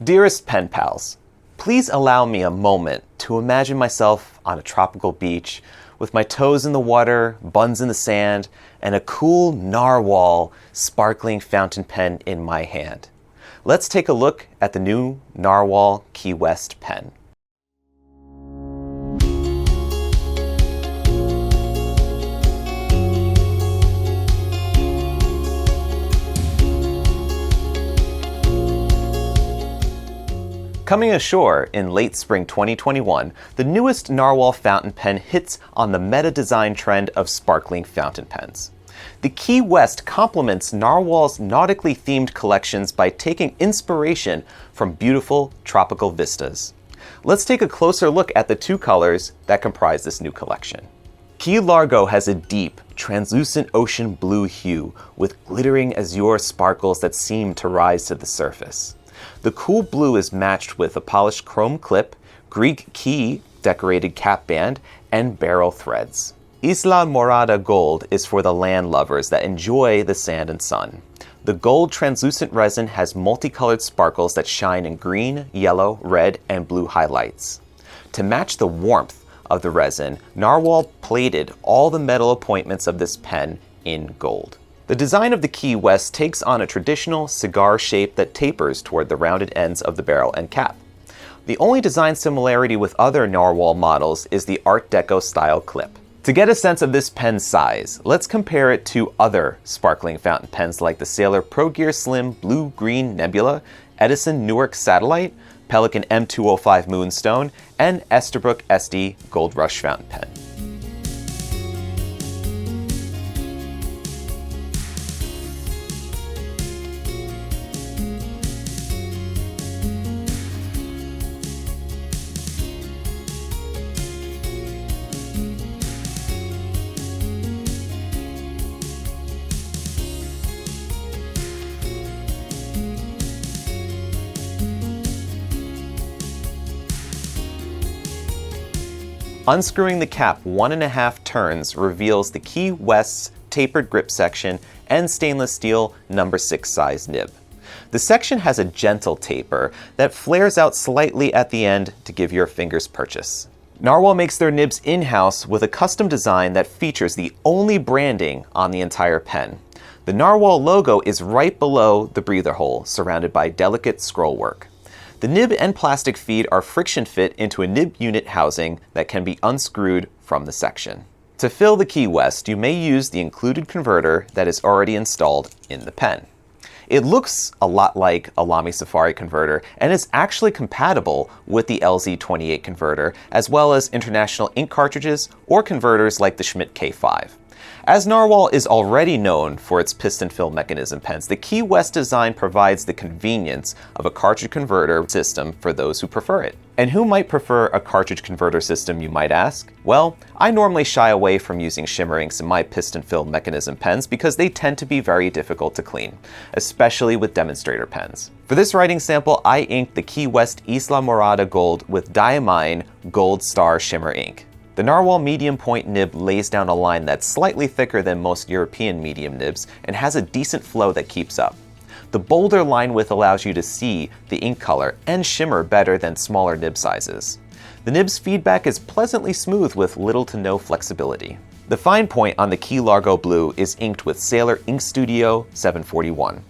Dearest pen pals, please allow me a moment to imagine myself on a tropical beach with my toes in the water, buns in the sand, and a cool Narwhal sparkling fountain pen in my hand. Let's take a look at the new Narwhal Key West pen. Coming ashore in late spring 2021, the newest Narwhal fountain pen hits on the meta design trend of sparkling fountain pens. The Key West complements Narwhal's nautically themed collections by taking inspiration from beautiful tropical vistas. Let's take a closer look at the two colors that comprise this new collection. Key Largo has a deep, translucent ocean blue hue with glittering azure sparkles that seem to rise to the surface. The cool blue is matched with a polished chrome clip, Greek key decorated cap band, and barrel threads. Isla Morada Gold is for the land lovers that enjoy the sand and sun. The gold translucent resin has multicolored sparkles that shine in green, yellow, red, and blue highlights. To match the warmth of the resin, Narwhal plated all the metal appointments of this pen in gold. The design of the Key West takes on a traditional cigar shape that tapers toward the rounded ends of the barrel and cap. The only design similarity with other Narwhal models is the Art Deco style clip. To get a sense of this pen's size, let's compare it to other sparkling fountain pens like the Sailor Pro Gear Slim Blue-Green Nebula, Edison Newark Satellite, Pelikan M205 Moonstone, and Esterbrook SD Gold Rush fountain pen. Unscrewing the cap 1.5 turns reveals the Key West's tapered grip section and stainless steel number 6 size nib. The section has a gentle taper that flares out slightly at the end to give your fingers purchase. Narwhal makes their nibs in-house with a custom design that features the only branding on the entire pen. The Narwhal logo is right below the breather hole, surrounded by delicate scroll work. The nib and plastic feed are friction fit into a nib unit housing that can be unscrewed from the section. To fill the Key West, you may use the included converter that is already installed in the pen. It looks a lot like a Lamy Safari converter and is actually compatible with the LZ28 converter, as well as international ink cartridges or converters like the Schmidt K5. As Narwhal is already known for its piston fill mechanism pens, the Key West design provides the convenience of a cartridge converter system for those who prefer it. And who might prefer a cartridge converter system, you might ask? Well, I normally shy away from using shimmerings in my piston fill mechanism pens because they tend to be very difficult to clean, especially with demonstrator pens. For this writing sample, I inked the Key West Isla Morada Gold with Diamine Gold Star Shimmer ink. The Narwhal medium point nib lays down a line that's slightly thicker than most European medium nibs and has a decent flow that keeps up. The bolder line width allows you to see the ink color and shimmer better than smaller nib sizes. The nib's feedback is pleasantly smooth with little to no flexibility. The fine point on the Key Largo Blue is inked with Sailor Ink Studio 741.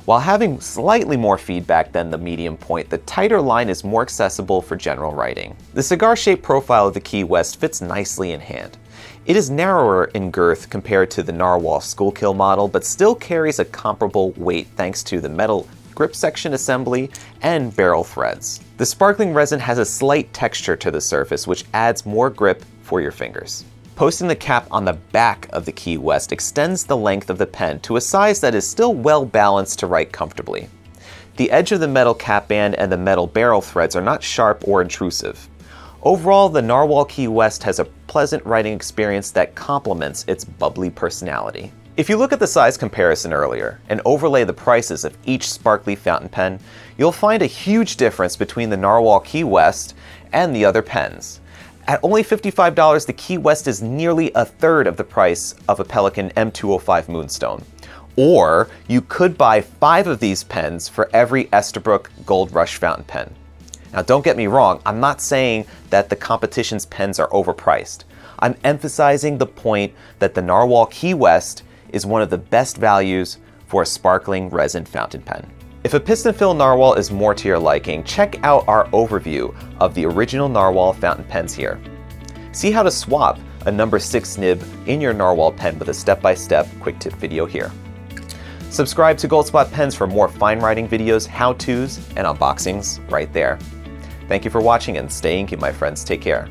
While having slightly more feedback than the medium point, the tighter line is more accessible for general writing. The cigar-shaped profile of the Key West fits nicely in hand. It is narrower in girth compared to the Narwhal Schuylkill model, but still carries a comparable weight thanks to the metal grip section assembly and barrel threads. The sparkling resin has a slight texture to the surface, which adds more grip for your fingers. Posting the cap on the back of the Key West extends the length of the pen to a size that is still well balanced to write comfortably. The edge of the metal cap band and the metal barrel threads are not sharp or intrusive. Overall, the Narwhal Key West has a pleasant writing experience that complements its bubbly personality. If you look at the size comparison earlier and overlay the prices of each sparkly fountain pen, you'll find a huge difference between the Narwhal Key West and the other pens. At only $55, the Key West is nearly a third of the price of a Pelikan M205 Moonstone. Or you could buy 5 of these pens for every Esterbrook Gold Rush fountain pen. Now don't get me wrong, I'm not saying that the competition's pens are overpriced. I'm emphasizing the point that the Narwhal Key West is one of the best values for a sparkling resin fountain pen. If a piston fill Narwhal is more to your liking, check out our overview of the original Narwhal fountain pens here. See how to swap a number 6 nib in your Narwhal pen with a step-by-step quick tip video here. Subscribe to Goldspot Pens for more fine writing videos, how-tos, and unboxings right there. Thank you for watching and stay inky, my friends. Take care.